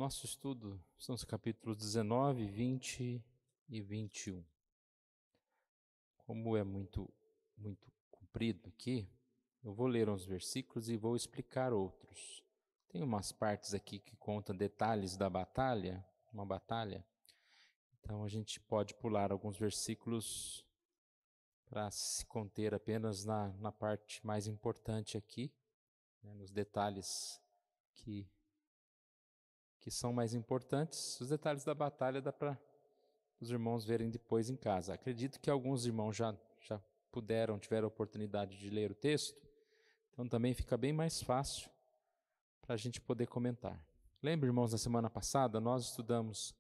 Nosso estudo são os capítulos 19, 20 e 21. Como é muito comprido aqui, eu vou ler uns versículos e vou explicar outros. Tem umas partes aqui que contam detalhes da batalha, uma batalha. Então a gente pode pular alguns versículos para se conter apenas na parte mais importante aqui, né, nos detalhes que são mais importantes. Os detalhes da batalha dá para os irmãos verem depois em casa. Acredito que alguns irmãos já tiveram a oportunidade de ler o texto, então também fica bem mais fácil para a gente poder comentar. Lembra, irmãos, na semana passada nós estudamos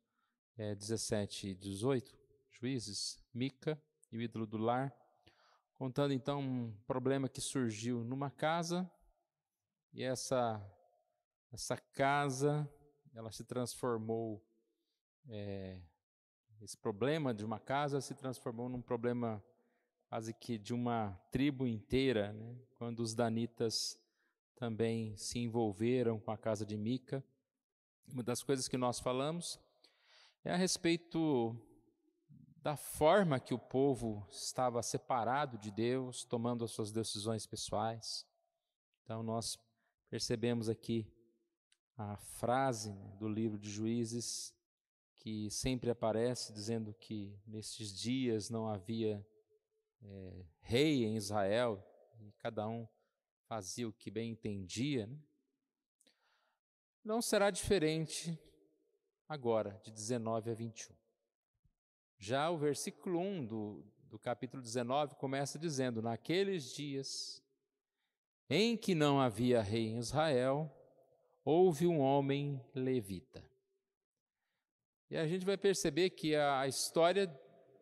17 e 18, Juízes, Mica e o ídolo do lar, contando então um problema que surgiu numa casa, e essa casa, ela se transformou, esse problema de uma casa se transformou num problema quase que de uma tribo inteira, né? Quando os danitas também se envolveram com a casa de Mica. Uma das coisas que nós falamos é a respeito da forma que o povo estava separado de Deus, tomando as suas decisões pessoais. Então nós percebemos aqui a frase, né, do livro de Juízes, que sempre aparece dizendo que nesses dias não havia rei em Israel, e cada um fazia o que bem entendia, né? Não será diferente agora, de 19 a 21. Já o versículo 1 do capítulo 19 começa dizendo: naqueles dias em que não havia rei em Israel, houve um homem levita. E a gente vai perceber que a história,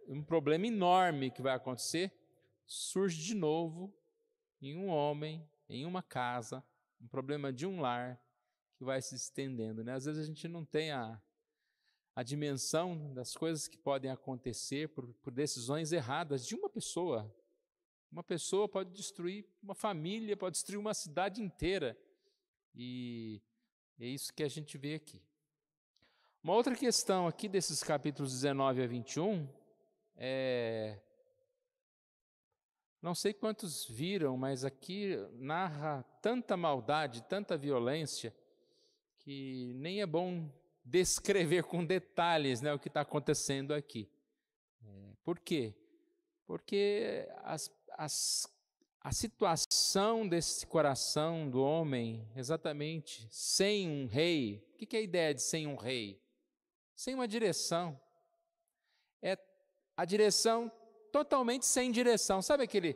um problema enorme que vai acontecer, surge de novo em um homem, em uma casa, um problema de um lar que vai se estendendo, né? Às vezes a gente não tem a dimensão das coisas que podem acontecer por decisões erradas de uma pessoa. Uma pessoa pode destruir uma família, pode destruir uma cidade inteira. E é isso que a gente vê aqui. Uma outra questão aqui desses capítulos 19 a 21 não sei quantos viram, mas aqui narra tanta maldade, tanta violência, que nem é bom descrever com detalhes, né, o que está acontecendo aqui. Por quê? Porque a situação desse coração do homem, exatamente, sem um rei. O que é a ideia de sem um rei? Sem uma direção. É a direção totalmente sem direção. Sabe aquele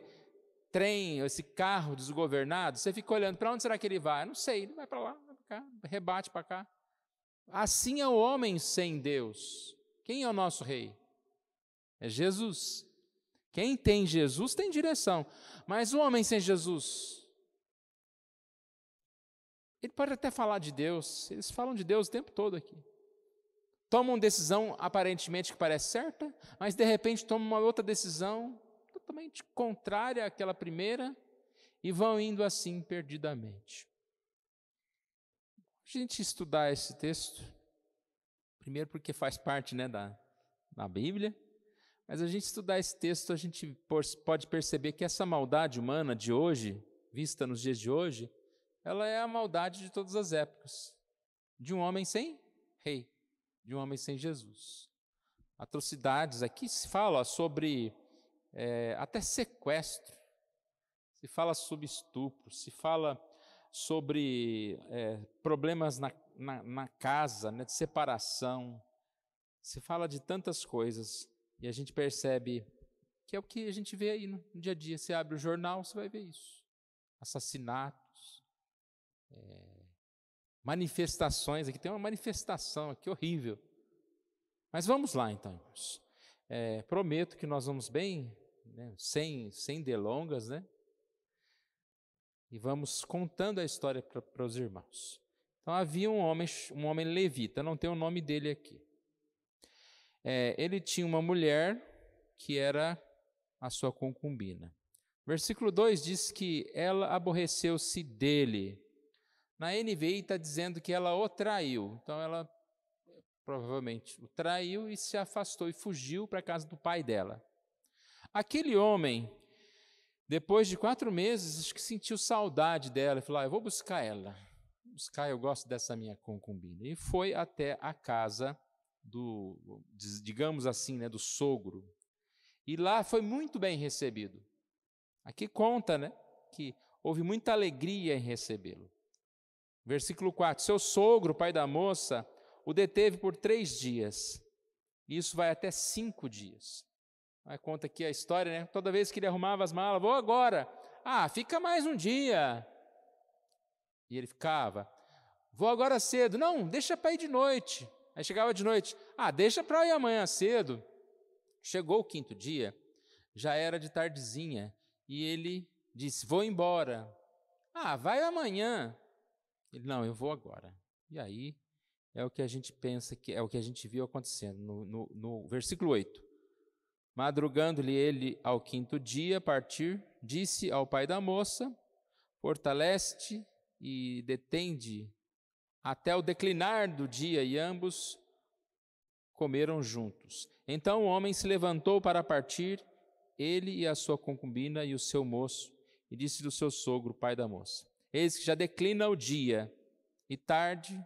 trem, esse carro desgovernado? Você fica olhando, para onde será que ele vai? Não sei, ele vai para lá, vai para cá, rebate para cá. Assim é o homem sem Deus. Quem é o nosso rei? É Jesus. Quem tem Jesus tem direção. Mas o homem sem Jesus, ele pode até falar de Deus, eles falam de Deus o tempo todo aqui. Tomam decisão aparentemente que parece certa, mas de repente tomam uma outra decisão totalmente contrária àquela primeira e vão indo assim perdidamente. A gente estudar esse texto, primeiro porque faz parte, né, da Bíblia, mas a gente estudar esse texto, a gente pode perceber que essa maldade humana de hoje, vista nos dias de hoje, ela é a maldade de todas as épocas, de um homem sem rei, de um homem sem Jesus. Atrocidades, aqui se fala sobre até sequestro, se fala sobre estupro, se fala sobre problemas na casa, né, de separação, se fala de tantas coisas, e a gente percebe que é o que a gente vê aí no dia a dia. Você abre o jornal, você vai ver isso. Assassinatos, manifestações, aqui tem uma manifestação aqui horrível. Mas vamos lá então, irmãos. Prometo que nós vamos bem, né, sem delongas, né? E vamos contando a história para os irmãos. Então havia um homem levita, não tem o nome dele aqui. Ele tinha uma mulher que era a sua concubina. Versículo 2 diz que ela aborreceu-se dele. Na NVI está dizendo que ela o traiu. Então ela provavelmente o traiu e se afastou e fugiu para a casa do pai dela. Aquele homem, depois de 4 meses, acho que sentiu saudade dela e falou: eu vou buscar ela. Eu gosto dessa minha concubina. E foi até a casa do, digamos assim, né, do sogro. E lá foi muito bem recebido. Aqui conta, né, que houve muita alegria em recebê-lo. Versículo 4, seu sogro, pai da moça, o deteve por 3 dias. Isso vai até 5 dias. Aí conta aqui a história, né? Toda vez que ele arrumava as malas, vou agora. Fica mais um dia. E ele ficava. Vou agora cedo. Não, deixa para ir de noite. Aí chegava de noite. Deixa para ir amanhã cedo. Chegou o 5º dia, já era de tardezinha, e ele disse, vou embora. Vai amanhã. Ele, não, eu vou agora. E aí é o que a gente pensa, que é o que a gente viu acontecendo no versículo 8. Madrugando-lhe ele ao 5º dia, partir, disse ao pai da moça, fortalece-te e detende até o declinar do dia, e ambos comeram juntos. Então o homem se levantou para partir, ele e a sua concubina e o seu moço, e disse do seu sogro, pai da moça, eis que já declina o dia, e tarde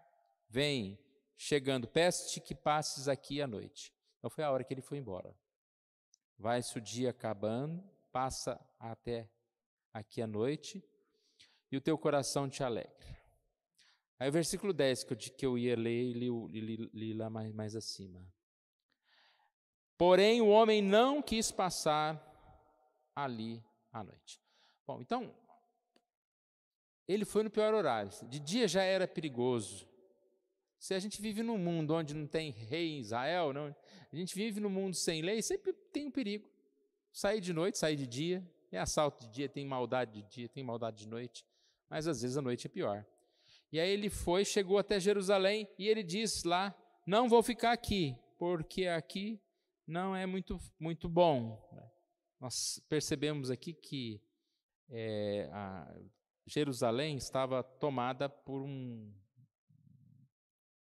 vem, chegando, peço-te que passes aqui à noite. Então foi a hora que ele foi embora. Vai-se o dia acabando, passa até aqui à noite, e o teu coração te alegra. Aí o versículo 10 que eu ia ler, li lá mais acima. Porém, o homem não quis passar ali à noite. Bom, então, ele foi no pior horário. De dia já era perigoso. Se a gente vive num mundo onde não tem rei em Israel, não, a gente vive num mundo sem lei, sempre tem um perigo. Sair de noite, sair de dia, é assalto de dia, tem maldade de dia, tem maldade de noite, mas às vezes a noite é pior. E aí ele foi, chegou até Jerusalém, e ele disse lá, não vou ficar aqui, porque aqui não é muito bom. Nós percebemos aqui que Jerusalém estava tomada por um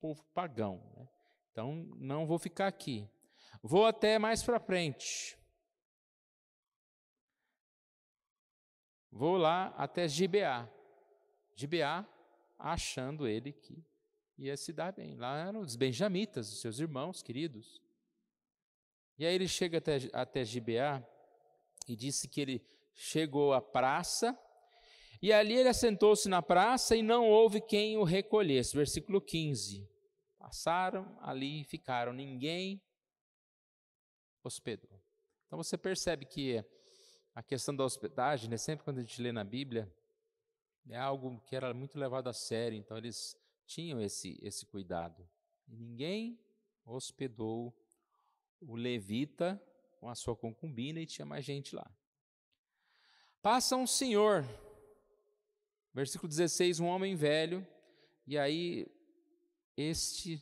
povo pagão, né? Então, não vou ficar aqui. Vou até mais para frente. Vou lá até Gibeá. Gibeá, achando ele que ia se dar bem. Lá eram os benjamitas, os seus irmãos queridos. E aí ele chega até Gibeá e disse que ele chegou à praça, e ali ele assentou-se na praça e não houve quem o recolhesse. Versículo 15. Passaram ali e ficaram, ninguém hospedou. Então você percebe que a questão da hospedagem, né, sempre quando a gente lê na Bíblia, é algo que era muito levado a sério, então eles tinham esse cuidado. E ninguém hospedou o levita com a sua concubina e tinha mais gente lá. Passa um senhor, versículo 16, um homem velho, e aí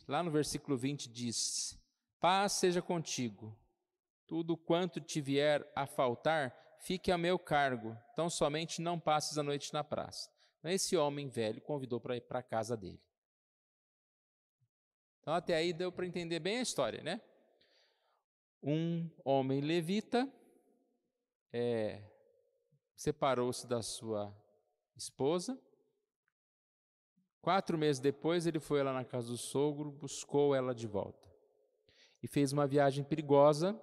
lá no versículo 20 diz, paz seja contigo, tudo quanto te vier a faltar, fique a meu cargo, tão somente não passes a noite na praça. Então esse homem velho convidou para ir para a casa dele. Então até aí deu para entender bem a história, né? Um homem levita separou-se da sua esposa. 4 meses depois, ele foi lá na casa do sogro, buscou ela de volta. E fez uma viagem perigosa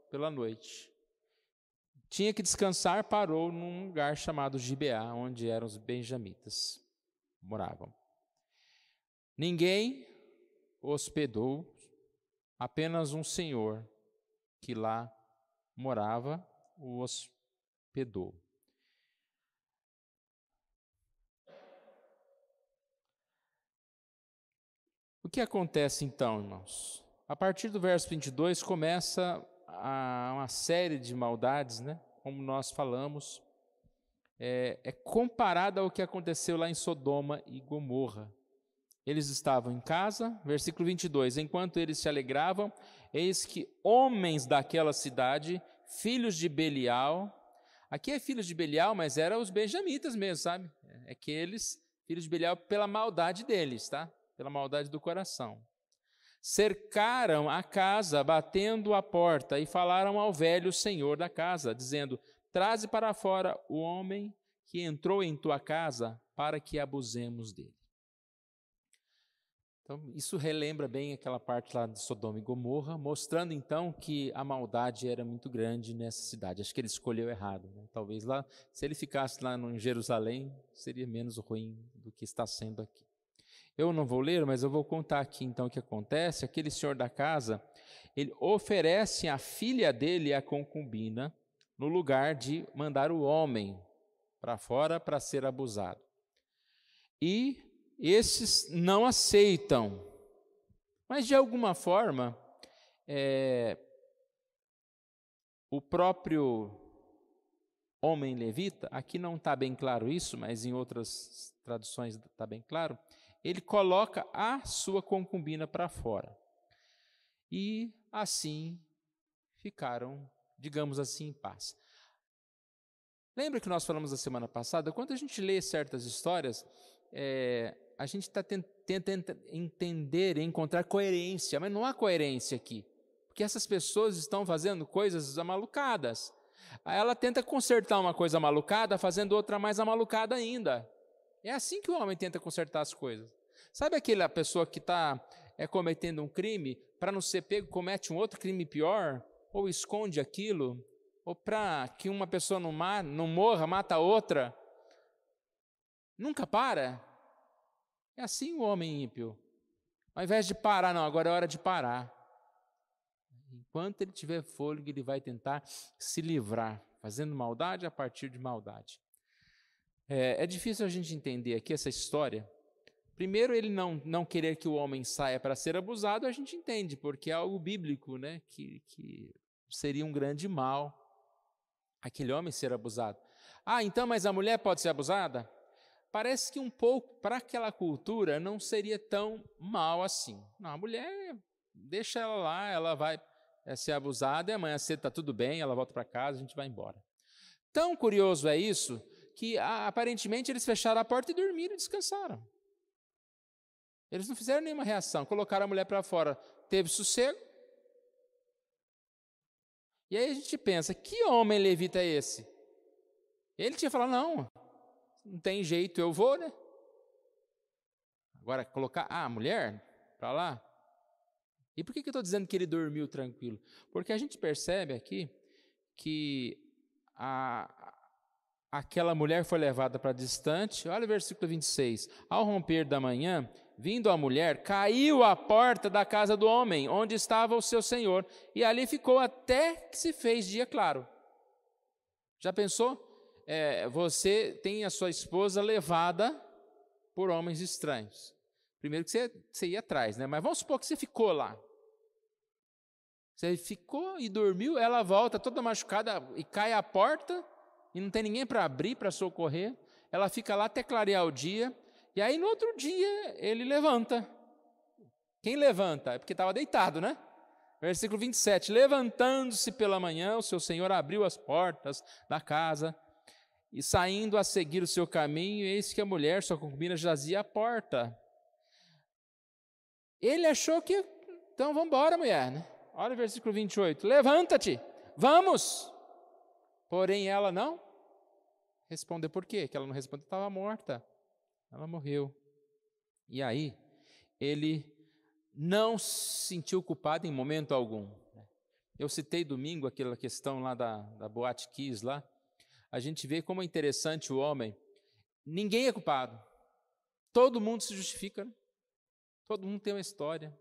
pela noite. Tinha que descansar, parou num lugar chamado Gibeá, onde eram os benjamitas, moravam. Ninguém hospedou, apenas um senhor que lá morava o hospedou. O que acontece então, irmãos? A partir do verso 22 começa uma série de maldades, né? Como nós falamos, é comparada ao que aconteceu lá em Sodoma e Gomorra. Eles estavam em casa, versículo 22, enquanto eles se alegravam, eis que homens daquela cidade, filhos de Belial, aqui é filhos de Belial, mas eram os benjamitas mesmo, sabe? É que eles, filhos de Belial, pela maldade deles, tá? Pela maldade do coração. cercaram a casa, batendo a porta, e falaram ao velho senhor da casa, dizendo: traze para fora o homem que entrou em tua casa, para que abusemos dele. Então, isso relembra bem aquela parte lá de Sodoma e Gomorra, mostrando então que a maldade era muito grande nessa cidade. Acho que ele escolheu errado, né? Talvez lá, se ele ficasse lá em Jerusalém, seria menos ruim do que está sendo aqui. Eu não vou ler, mas eu vou contar aqui então o que acontece. Aquele senhor da casa, ele oferece a filha dele, a concubina, no lugar de mandar o homem para fora para ser abusado. E esses não aceitam, mas de alguma forma, o próprio homem levita, aqui não está bem claro isso, mas em outras traduções está bem claro, ele coloca a sua concubina para fora. E assim ficaram, digamos assim, em paz. Lembra que nós falamos na semana passada? Quando a gente lê certas histórias, a gente está tentando entender e encontrar coerência, mas não há coerência aqui, porque essas pessoas estão fazendo coisas amalucadas. Aí ela tenta consertar uma coisa amalucada, fazendo outra mais amalucada ainda. É assim que o homem tenta consertar as coisas. Sabe aquela pessoa que está cometendo um crime, para não ser pego, comete um outro crime pior, ou esconde aquilo, ou para que uma pessoa não morra, mata outra? Nunca para. É assim o homem ímpio. Ao invés de parar, não, agora é hora de parar. Enquanto ele tiver fôlego, ele vai tentar se livrar, fazendo maldade a partir de maldade. É difícil a gente entender aqui essa história. Primeiro, ele não querer que o homem saia para ser abusado, a gente entende, porque é algo bíblico, né? Que seria um grande mal aquele homem ser abusado. Então, mas a mulher pode ser abusada? Parece que um pouco, para aquela cultura, não seria tão mal assim. Não, a mulher, deixa ela lá, ela vai ser abusada, e amanhã cedo está tudo bem, ela volta para casa, a gente vai embora. Tão curioso é isso, que aparentemente eles fecharam a porta e dormiram e descansaram. Eles não fizeram nenhuma reação, colocaram a mulher para fora, teve sossego. E aí a gente pensa, que homem levita é esse? Ele tinha falado, não tem jeito, eu vou, né? Agora, colocar a mulher para lá. E por que eu estou dizendo que ele dormiu tranquilo? Porque a gente percebe aqui que aquela mulher foi levada para distante. Olha o versículo 26. Ao romper da manhã, vindo a mulher, caiu à porta da casa do homem, onde estava o seu senhor, e ali ficou até que se fez dia claro. Já pensou? Você tem a sua esposa levada por homens estranhos. Primeiro que você ia atrás, né? Mas vamos supor que você ficou lá. Você ficou e dormiu, ela volta toda machucada e cai à porta, e não tem ninguém para abrir, para socorrer. Ela fica lá até clarear o dia, e aí no outro dia ele levanta. Quem levanta? É porque estava deitado, né? Versículo 27, levantando-se pela manhã, o seu senhor abriu as portas da casa, e saindo a seguir o seu caminho, eis que a mulher, sua concubina, jazia à porta. Ele achou que, então vamos embora, mulher, né? Olha o versículo 28, levanta-te, vamos. Porém ela não respondeu. Por quê? Que ela não respondeu, estava morta. Ela morreu. E aí, ele não se sentiu culpado em momento algum. Eu citei domingo aquela questão lá da Boate Kiss lá. A gente vê como é interessante o homem. Ninguém é culpado. Todo mundo se justifica. Né? Todo mundo tem uma história.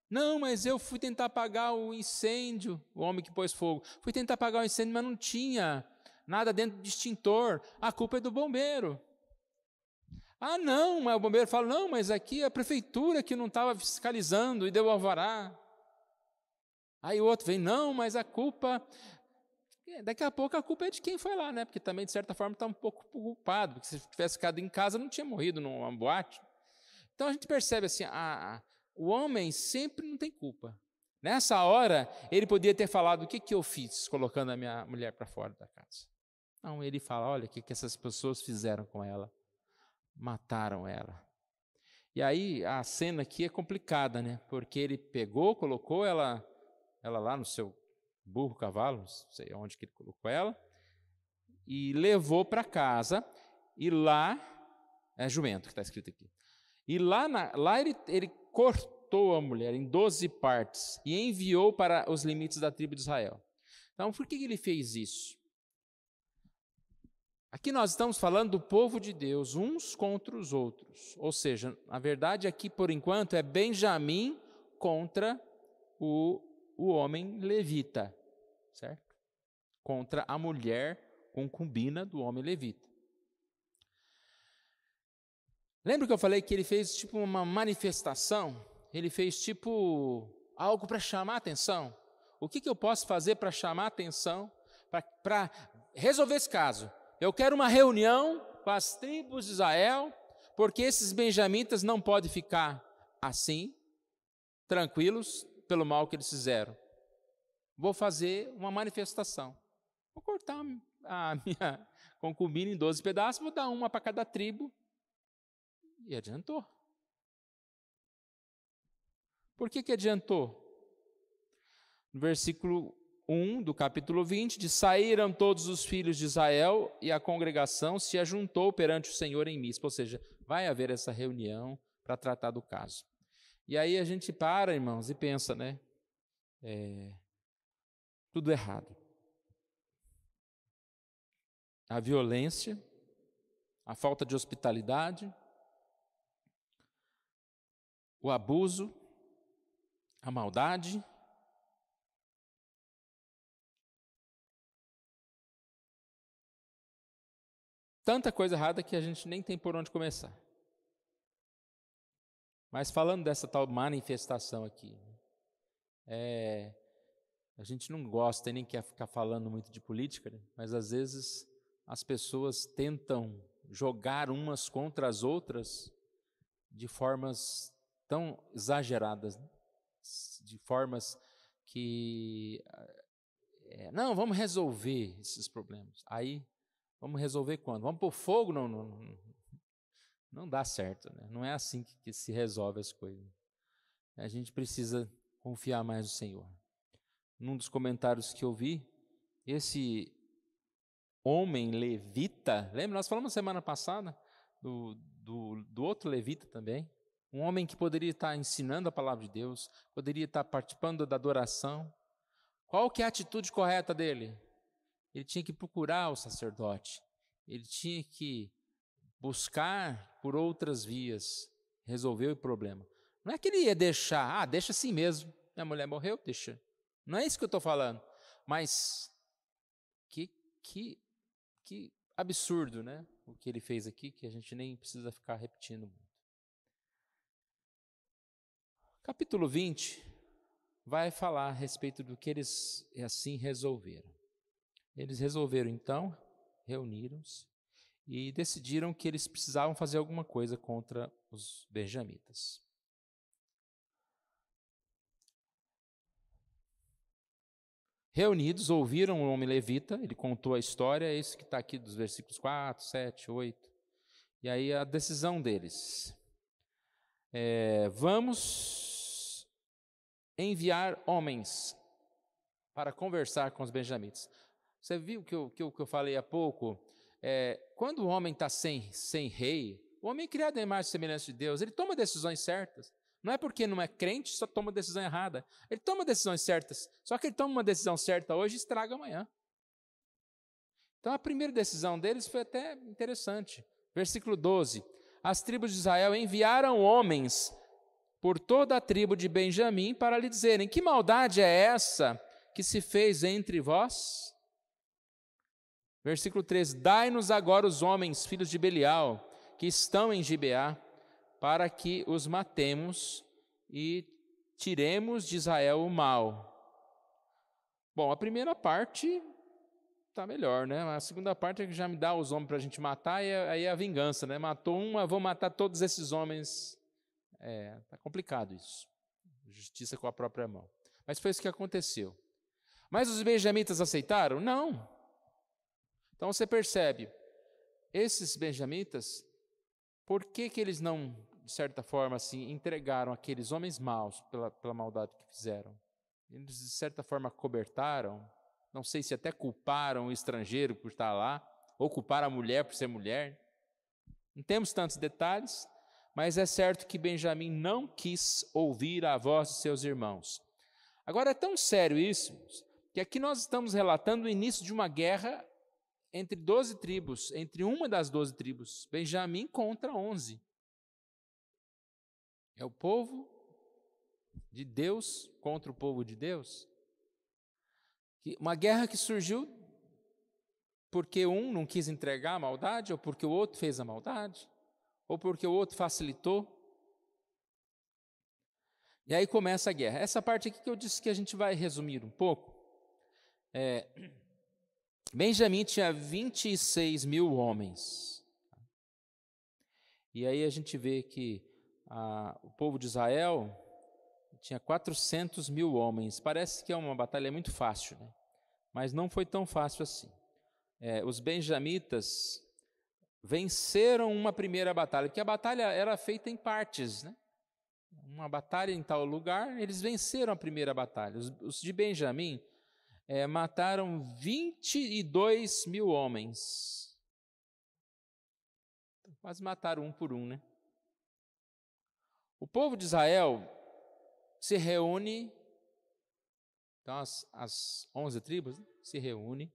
Não, mas eu fui tentar apagar o incêndio, o homem que pôs fogo. Fui tentar apagar o incêndio, mas não tinha nada dentro do extintor. A culpa é do bombeiro. Não, mas o bombeiro fala, não, mas aqui a prefeitura que não estava fiscalizando e deu alvará. Aí o outro vem, não, mas a culpa... Daqui a pouco a culpa é de quem foi lá, né? Porque também, de certa forma, está um pouco culpado, porque se tivesse ficado em casa, não tinha morrido numa boate. Então a gente percebe assim, o homem sempre não tem culpa. Nessa hora, ele podia ter falado, o que eu fiz colocando a minha mulher para fora da casa? Não, ele fala, olha, o que essas pessoas fizeram com ela? Mataram ela. E aí a cena aqui é complicada, né? Porque ele pegou, colocou ela lá no seu burro, cavalo, não sei onde que ele colocou ela, e levou para casa, e lá, é jumento que está escrito aqui, e lá ele cortou a mulher em 12 partes e enviou para os limites da tribo de Israel. Então, por que ele fez isso? Aqui nós estamos falando do povo de Deus, uns contra os outros. Ou seja, a verdade aqui, por enquanto, é Benjamim contra o homem levita, certo? Contra a mulher concubina do homem levita. Lembra que eu falei que ele fez tipo uma manifestação? Ele fez tipo algo para chamar a atenção? O que eu posso fazer para chamar a atenção, para resolver esse caso? Eu quero uma reunião com as tribos de Israel, porque esses benjamitas não podem ficar assim, tranquilos, pelo mal que eles fizeram. Vou fazer uma manifestação. Vou cortar a minha concubina em 12 pedaços, vou dar uma para cada tribo. E adiantou. Por que adiantou? No versículo 1 do capítulo 20, diz: saíram todos os filhos de Israel e a congregação se ajuntou perante o Senhor em Mispa. Ou seja, vai haver essa reunião para tratar do caso. E aí a gente para, irmãos, e pensa, né? Tudo errado. A violência, a falta de hospitalidade, o abuso, a maldade. Tanta coisa errada que a gente nem tem por onde começar. Mas falando dessa tal manifestação aqui, a gente não gosta e nem quer ficar falando muito de política, né? Mas às vezes as pessoas tentam jogar umas contra as outras de formas tão exageradas, né? De formas que não, vamos resolver esses problemas. Aí, vamos resolver quando? Vamos pôr fogo? Não dá certo, né? Não é assim que se resolve as coisas. A gente precisa confiar mais no Senhor. Num dos comentários que eu vi, esse homem levita, lembra? Nós falamos semana passada do outro levita também, um homem que poderia estar ensinando a palavra de Deus, poderia estar participando da adoração. Qual que é a atitude correta dele? Ele tinha que procurar o sacerdote, ele tinha que buscar por outras vias resolver o problema. Não é que ele ia deixar, deixa assim mesmo, minha mulher morreu, deixa. Não é isso que eu estou falando, mas que absurdo, né? O que ele fez aqui, que a gente nem precisa ficar repetindo muito. Capítulo 20 vai falar a respeito do que eles assim resolveram. Eles resolveram então, reuniram-se e decidiram que eles precisavam fazer alguma coisa contra os benjamitas. Reunidos, ouviram o homem levita, ele contou a história, é isso que está aqui dos versículos 4, 7, 8. E aí a decisão deles. Vamos enviar homens para conversar com os benjamitas. Você viu que eu falei há pouco? Quando o homem está sem rei, o homem é criado em imagem e semelhança de Deus, ele toma decisões certas. Não é porque não é crente, só toma decisão errada. Ele toma decisões certas, só que ele toma uma decisão certa hoje e estraga amanhã. Então a primeira decisão deles foi até interessante. Versículo 12. As tribos de Israel enviaram homens por toda a tribo de Benjamim para lhe dizerem: que maldade é essa que se fez entre vós? Versículo 13. Dai-nos agora os homens, filhos de Belial, que estão em Gibeá, para que os matemos e tiremos de Israel o mal. Bom, a primeira parte está melhor, né? A segunda parte é que já me dá os homens para a gente matar, e aí é a vingança, né? Matou um, vou matar todos esses homens. Está complicado isso. Justiça com a própria mão. Mas foi isso que aconteceu. Mas os benjamitas aceitaram? Não. Então você percebe, esses benjamitas, por que eles não de certa forma, assim, entregaram aqueles homens maus pela maldade que fizeram. Eles, de certa forma, cobertaram, não sei se até culparam o estrangeiro por estar lá, ou culparam a mulher por ser mulher. Não temos tantos detalhes, mas é certo que Benjamim não quis ouvir a voz de seus irmãos. Agora, é tão sério isso, que aqui nós estamos relatando o início de uma guerra entre 12 tribos, entre uma das 12 tribos, Benjamim contra 11. É o povo de Deus contra o povo de Deus. Uma guerra que surgiu porque um não quis entregar a maldade, ou porque o outro fez a maldade, ou porque o outro facilitou. E aí começa a guerra. Essa parte aqui que eu disse que a gente vai resumir um pouco. Benjamim tinha 26 mil homens. E aí a gente vê que o povo de Israel tinha 400 mil homens. Parece que é uma batalha muito fácil, né? Mas não foi tão fácil assim. Os benjamitas venceram uma primeira batalha, porque a batalha era feita em partes, né? Uma batalha em tal lugar, eles venceram a primeira batalha. Os de Benjamim mataram 22 mil homens. Quase mataram um por um, né? O povo de Israel se reúne, então as 11 tribos, né, se reúnem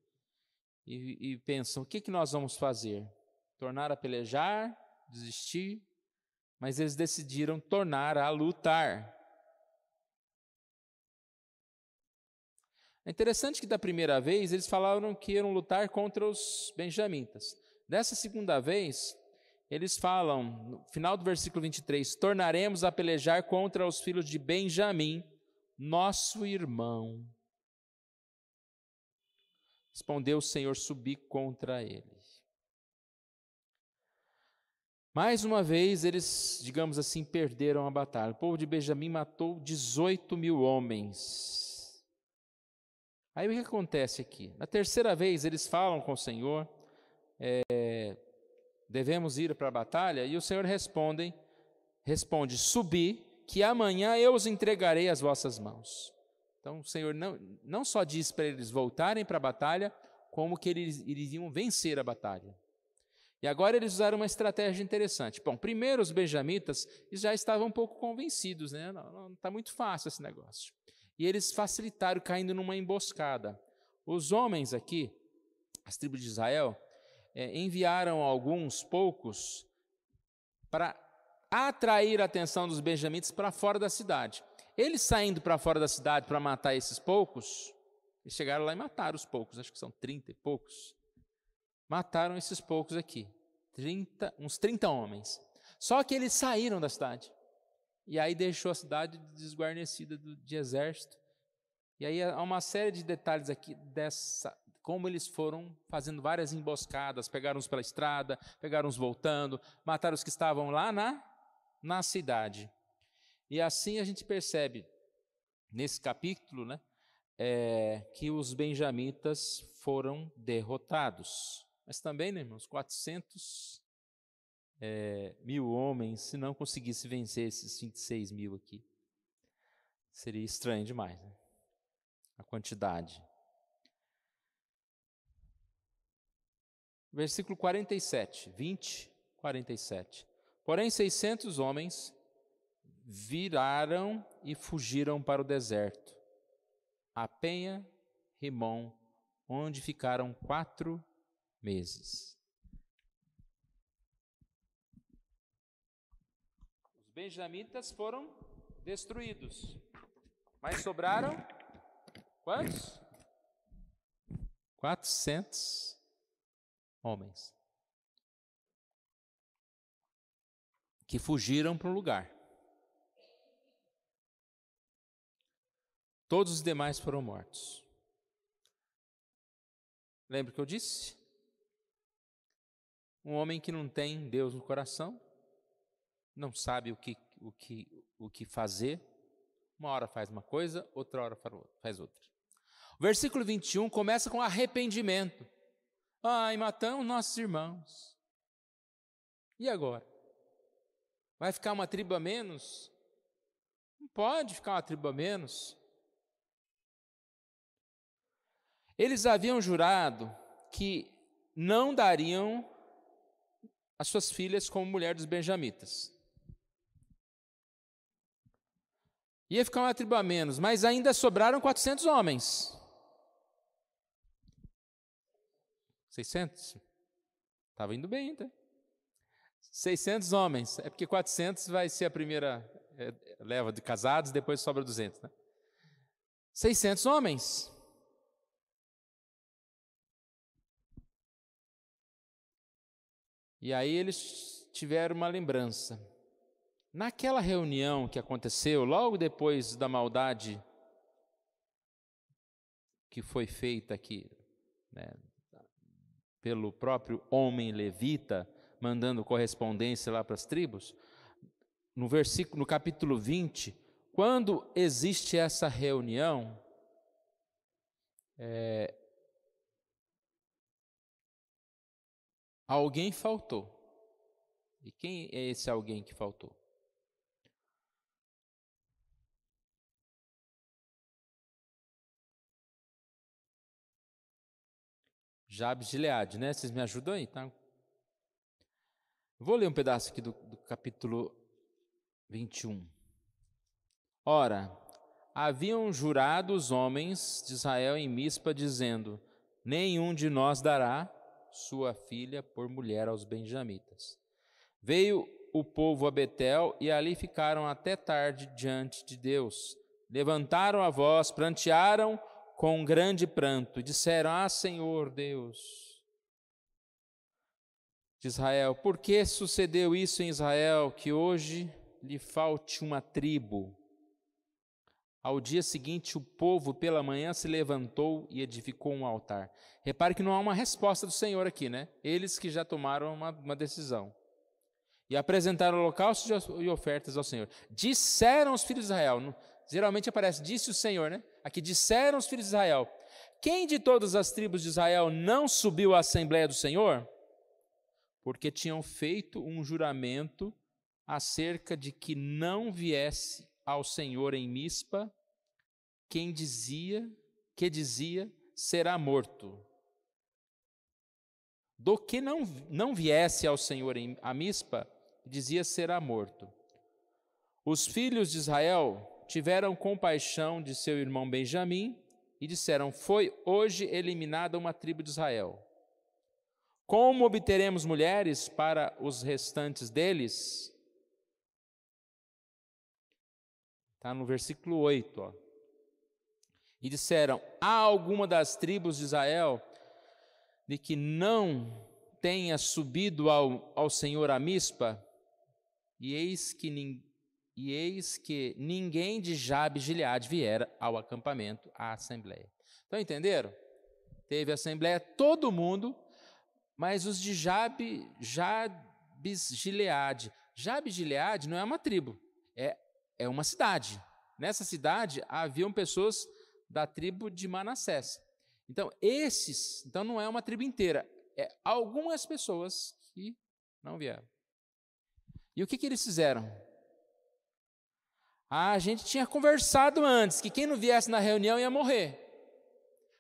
e pensam, o que nós vamos fazer? Tornar a pelejar, desistir? Mas eles decidiram tornar a lutar. É interessante que da primeira vez eles falaram que iam lutar contra os benjamitas. Dessa segunda vez, eles falam, no final do versículo 23, tornaremos a pelejar contra os filhos de Benjamim, nosso irmão. Respondeu o Senhor, subi contra eles. Mais uma vez, eles, digamos assim, perderam a batalha. O povo de Benjamim matou 18 mil homens. Aí o que acontece aqui? Na terceira vez, eles falam com o Senhor, devemos ir para a batalha, e o Senhor responde, subi, que amanhã eu os entregarei às vossas mãos. Então o Senhor não só diz para eles voltarem para a batalha, como que eles iriam vencer a batalha. E agora eles usaram uma estratégia interessante. Bom, primeiro os benjamitas já estavam um pouco convencidos, né? Não está muito fácil esse negócio. E eles facilitaram caindo numa emboscada. Os homens aqui, as tribos de Israel, enviaram alguns poucos para atrair a atenção dos benjamitas para fora da cidade. Eles saindo para fora da cidade para matar esses poucos, eles chegaram lá e mataram os poucos, acho que são 30 e poucos. Mataram esses poucos aqui, uns 30 homens. Só que eles saíram da cidade. E aí deixou a cidade desguarnecida de exército. E aí há uma série de detalhes aqui como eles foram fazendo várias emboscadas, pegaram uns pela estrada, pegaram uns voltando, mataram os que estavam lá na cidade. E assim a gente percebe, nesse capítulo, né, que os benjamitas foram derrotados. Mas também, né, irmãos, 400 mil homens, se não conseguisse vencer esses 26 mil aqui, seria estranho demais, né? A quantidade. Versículo 47, 47. Porém, 600 homens viraram e fugiram para o deserto, a Penha, Rimom, onde ficaram 4 meses. Os benjamitas foram destruídos, mas sobraram quantos? 400 homens que fugiram para um lugar. Todos os demais foram mortos. Lembra que eu disse? Um homem que não tem Deus no coração, não sabe o que fazer, uma hora faz uma coisa, outra hora faz outra. O versículo 21 começa com arrependimento. Ai, matamos nossos irmãos. E agora? Vai ficar uma tribo a menos? Não pode ficar uma tribo a menos. Eles haviam jurado que não dariam as suas filhas como mulher dos benjamitas. Ia ficar uma tribo a menos, mas ainda sobraram 400 homens. 600? Estava indo bem, tá? 600 homens. É porque 400 vai ser a primeira leva de casados, depois sobra 200, né? 600 homens. E aí eles tiveram uma lembrança. Naquela reunião que aconteceu, logo depois da maldade que foi feita aqui, né, pelo próprio homem levita, mandando correspondência lá para as tribos, no capítulo 20, quando existe essa reunião, alguém faltou. E quem é esse alguém que faltou? Jabes de Gileade, né? Vocês me ajudam aí, tá? Vou ler um pedaço aqui do capítulo 21. Ora, haviam jurado os homens de Israel em Mispa, dizendo: nenhum de nós dará sua filha por mulher aos benjamitas. Veio o povo a Betel e ali ficaram até tarde diante de Deus. Levantaram a voz, prantearam com grande pranto e disseram: ah, Senhor Deus de Israel, por que sucedeu isso em Israel, que hoje lhe falte uma tribo? Ao dia seguinte, o povo pela manhã se levantou e edificou um altar. Repare que não há uma resposta do Senhor aqui, né? Eles que já tomaram uma decisão. E apresentaram holocaustos e ofertas ao Senhor. Disseram os filhos de Israel, geralmente aparece, disse o Senhor, né? Aqui, disseram os filhos de Israel: quem de todas as tribos de Israel não subiu à Assembleia do Senhor? Porque tinham feito um juramento acerca de que não viesse ao Senhor em Mispa quem dizia será morto. Do que não viesse ao Senhor a Mispa, dizia será morto. Os filhos de Israel tiveram compaixão de seu irmão Benjamim e disseram: foi hoje eliminada uma tribo de Israel. Como obteremos mulheres para os restantes deles? Está no versículo 8. Ó. E disseram: há alguma das tribos de Israel de que não tenha subido ao Senhor a Mispa? E eis que ninguém de Jabes de Gileade viera ao acampamento, à assembleia. Então, entenderam? Teve assembleia, todo mundo, mas os de Jabes de Gileade. Jabes de Gileade não é uma tribo, é uma cidade. Nessa cidade haviam pessoas da tribo de Manassés. Então não é uma tribo inteira, é algumas pessoas que não vieram. E o que eles fizeram? A gente tinha conversado antes que quem não viesse na reunião ia morrer.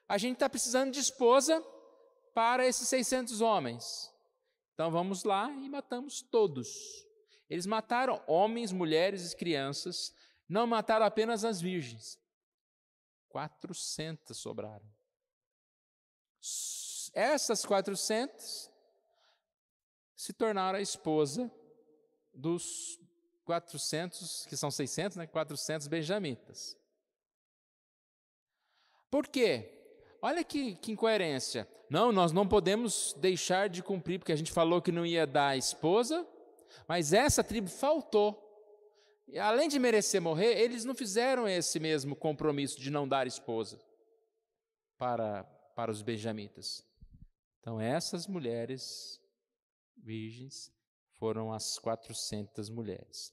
A gente está precisando de esposa para esses 600 homens. Então vamos lá e matamos todos. Eles mataram homens, mulheres e crianças, não mataram apenas as virgens. 400 sobraram. Essas 400 se tornaram a esposa dos 400, que são 600, né? 400 benjamitas. Por quê? Olha que incoerência. Não, nós não podemos deixar de cumprir, porque a gente falou que não ia dar a esposa, mas essa tribo faltou. E além de merecer morrer, eles não fizeram esse mesmo compromisso de não dar esposa para os benjamitas. Então essas mulheres virgens foram as 400 mulheres.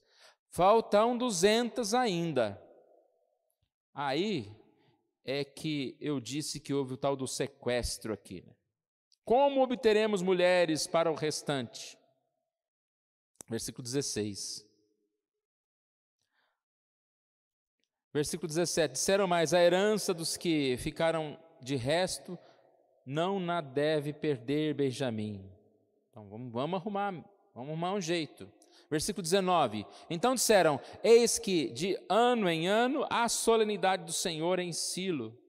Faltam 200 ainda. Aí é que eu disse que houve o tal do sequestro aqui. Né? Como obteremos mulheres para o restante? Versículo 16. Versículo 17, disseram mais, a herança dos que ficaram de resto não na deve perder Benjamim. Então vamos arrumar um jeito. Versículo 19, então disseram, eis que de ano em ano há a solenidade do Senhor em Silo,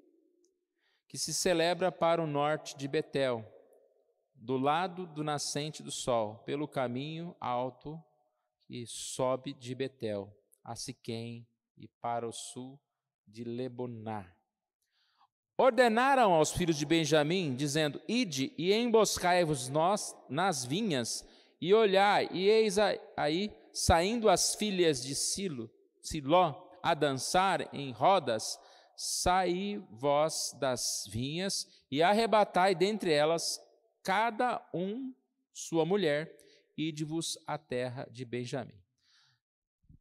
que se celebra para o norte de Betel, do lado do nascente do sol, pelo caminho alto que sobe de Betel, a Siquém e para o sul de Leboná. Ordenaram aos filhos de Benjamim, dizendo, ide e emboscai-vos nós nas vinhas, e olhai, e eis aí, saindo as filhas de Siló, a dançar em rodas, saí vós das vinhas, e arrebatai dentre elas cada um sua mulher, ide-vos à terra de Benjamim.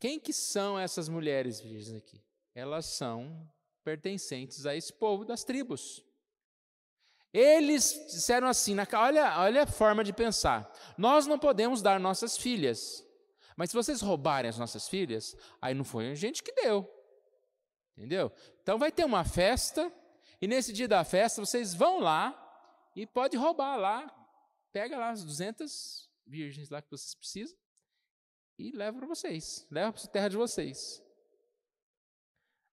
Quem que são essas mulheres virgens aqui? Elas são pertencentes a esse povo das tribos. Eles disseram assim, olha a forma de pensar, nós não podemos dar nossas filhas, mas se vocês roubarem as nossas filhas, aí não foi a gente que deu, entendeu? Então vai ter uma festa, e nesse dia da festa vocês vão lá, e pode roubar lá, pega lá as 200 virgens lá que vocês precisam, e leva para vocês, leva para a terra de vocês.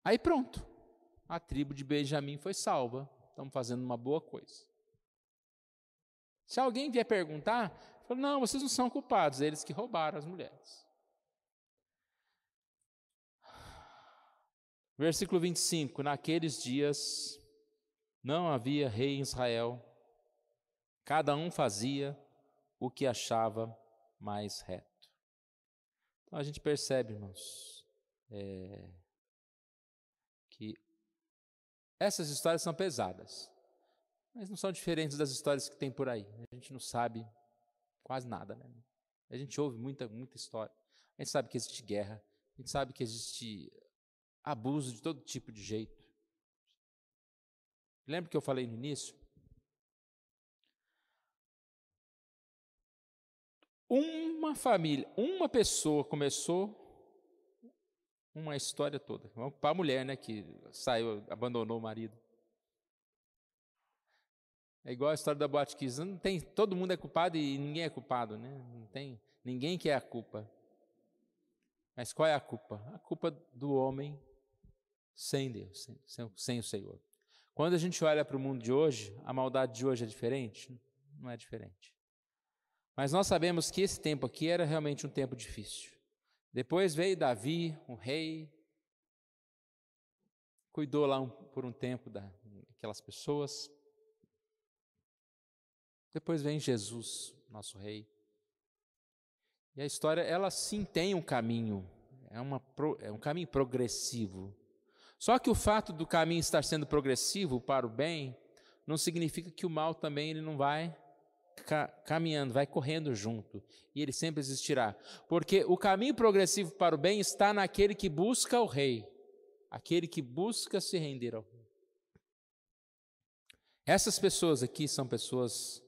Aí pronto, a tribo de Benjamim foi salva, estamos fazendo uma boa coisa. Se alguém vier perguntar, fala, não, vocês não são culpados, eles que roubaram as mulheres. Versículo 25, naqueles dias não havia rei em Israel, cada um fazia o que achava mais reto. Então a gente percebe, irmãos, que essas histórias são pesadas, mas não são diferentes das histórias que tem por aí. A gente não sabe quase nada, né? A gente ouve muita história. A gente sabe que existe guerra, a gente sabe que existe abuso de todo tipo de jeito. Lembra que eu falei no início? Uma família, uma pessoa começou uma história toda. Vamos para a mulher, né, que saiu, abandonou o marido. É igual a história da Boate Kiss, não tem, todo mundo é culpado e ninguém é culpado, né? Não tem ninguém que é a culpa. Mas qual é a culpa? A culpa do homem sem Deus, sem o Senhor. Quando a gente olha para o mundo de hoje, a maldade de hoje é diferente? Não é diferente. Mas nós sabemos que esse tempo aqui era realmente um tempo difícil. Depois veio Davi, o rei, cuidou lá por um tempo daquelas pessoas. Depois vem Jesus, nosso rei. E a história, ela sim tem um caminho, é um caminho progressivo. Só que o fato do caminho estar sendo progressivo para o bem, não significa que o mal também ele não vai caminhando, vai correndo junto, e ele sempre existirá, porque o caminho progressivo para o bem está naquele que busca o rei, aquele que busca se render ao rei. Essas pessoas aqui são pessoas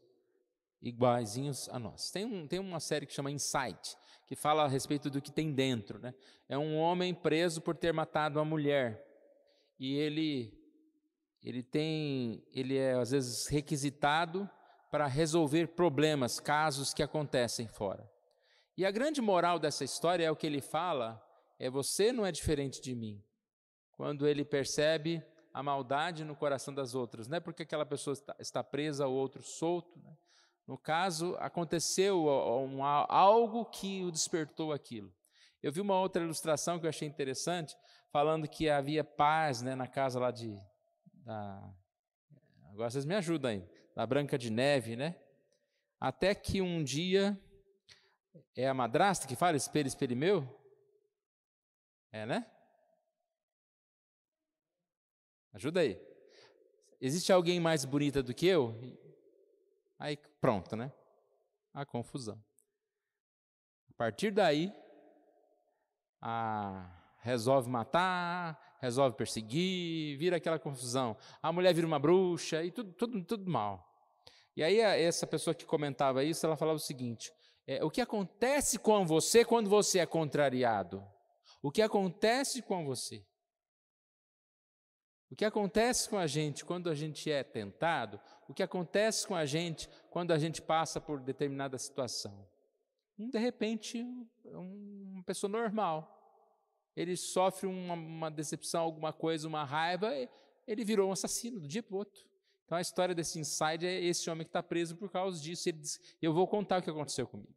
iguaizinhos a nós. Tem uma série que chama Insight, que fala a respeito do que tem dentro, né? É um homem preso por ter matado uma mulher, e ele é às vezes requisitado para resolver problemas, casos que acontecem fora. E a grande moral dessa história é o que ele fala, você não é diferente de mim. Quando ele percebe a maldade no coração das outras, não é porque aquela pessoa está presa, o outro solto, né? No caso, aconteceu algo que o despertou aquilo. Eu vi uma outra ilustração que eu achei interessante, falando que havia paz, né, na casa lá agora vocês me ajudam aí, da Branca de Neve, né? Até que um dia, é a madrasta que fala, espelho, espelho meu? É, né? Ajuda aí. Existe alguém mais bonita do que eu? Aí pronto, né? A confusão. A partir daí, resolve matar, resolve perseguir, vira aquela confusão. A mulher vira uma bruxa e tudo mal. E aí essa pessoa que comentava isso, ela falava o seguinte, o que acontece com você quando você é contrariado? O que acontece com você? O que acontece com a gente quando a gente é tentado, o que acontece com a gente quando a gente passa por determinada situação. De repente, uma pessoa normal, ele sofre uma decepção, alguma coisa, uma raiva, ele virou um assassino do dia para o outro. Então a história desse Inside é esse homem que está preso por causa disso. Ele diz, eu vou contar o que aconteceu comigo.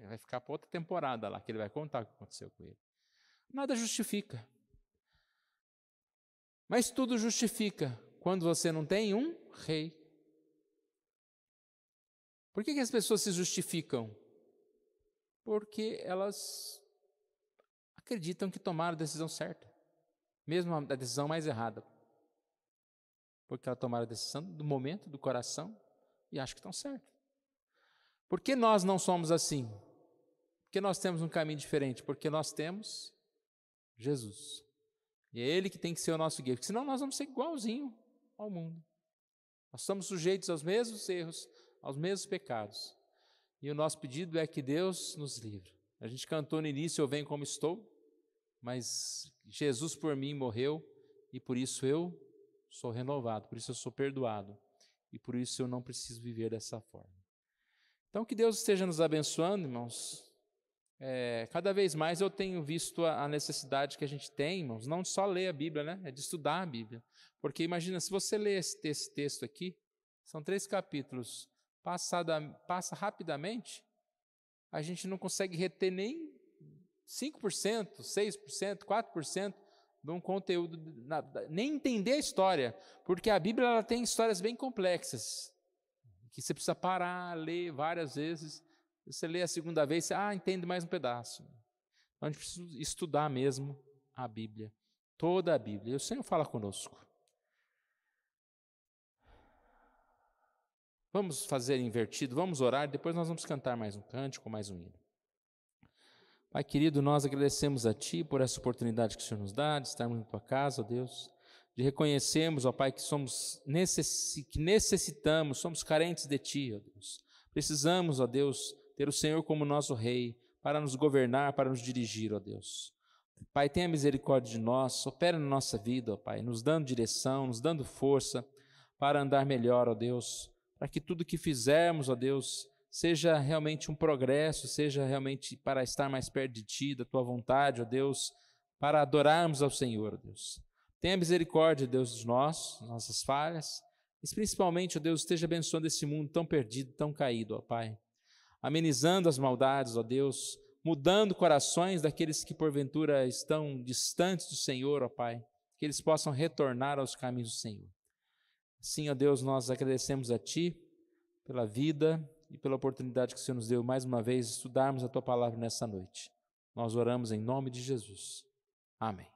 Vai ficar para outra temporada lá, que ele vai contar o que aconteceu com ele. Nada justifica. Mas tudo justifica quando você não tem um rei. Por que as pessoas se justificam? Porque elas acreditam que tomaram a decisão certa, mesmo a decisão mais errada. Porque elas tomaram a decisão do momento, do coração, e acham que estão certas. Por que nós não somos assim? Porque nós temos um caminho diferente, porque nós temos Jesus. E é Ele que tem que ser o nosso guia, porque senão nós vamos ser igualzinho ao mundo. Nós estamos sujeitos aos mesmos erros, aos mesmos pecados. E o nosso pedido é que Deus nos livre. A gente cantou no início, eu venho como estou, mas Jesus por mim morreu, e por isso eu sou renovado, por isso eu sou perdoado, e por isso eu não preciso viver dessa forma. Então que Deus esteja nos abençoando, irmãos. Cada vez mais eu tenho visto a necessidade que a gente tem, irmãos, não só ler a Bíblia, né? É de estudar a Bíblia. Porque imagina, se você ler esse texto aqui, são 3 capítulos, passa rapidamente, a gente não consegue reter nem 5%, 6%, 4% de um conteúdo, nem entender a história, porque a Bíblia ela tem histórias bem complexas, que você precisa parar, ler várias vezes. Você lê a segunda vez, você entende mais um pedaço. Então a gente precisa estudar mesmo a Bíblia, toda a Bíblia. E o Senhor fala conosco. Vamos fazer invertido, vamos orar, depois nós vamos cantar mais um cântico, mais um hino. Pai querido, nós agradecemos a Ti por essa oportunidade que o Senhor nos dá, de estarmos na Tua casa, ó Deus, de reconhecermos, ó Pai, que que necessitamos, somos carentes de Ti, ó Deus. Precisamos, ó Deus, ter o Senhor como nosso Rei, para nos governar, para nos dirigir, ó Deus. Pai, tenha misericórdia de nós, opera na nossa vida, ó Pai, nos dando direção, nos dando força para andar melhor, ó Deus, para que tudo que fizermos, ó Deus, seja realmente um progresso, seja realmente para estar mais perto de Ti, da Tua vontade, ó Deus, para adorarmos ao Senhor, ó Deus. Tenha misericórdia, Deus, de nós, nossas falhas, mas principalmente, ó Deus, esteja abençoando esse mundo tão perdido, tão caído, ó Pai, amenizando as maldades, ó Deus, mudando corações daqueles que porventura estão distantes do Senhor, ó Pai, que eles possam retornar aos caminhos do Senhor. Sim, ó Deus, nós agradecemos a Ti pela vida e pela oportunidade que o Senhor nos deu mais uma vez de estudarmos a Tua palavra nessa noite. Nós oramos em nome de Jesus. Amém.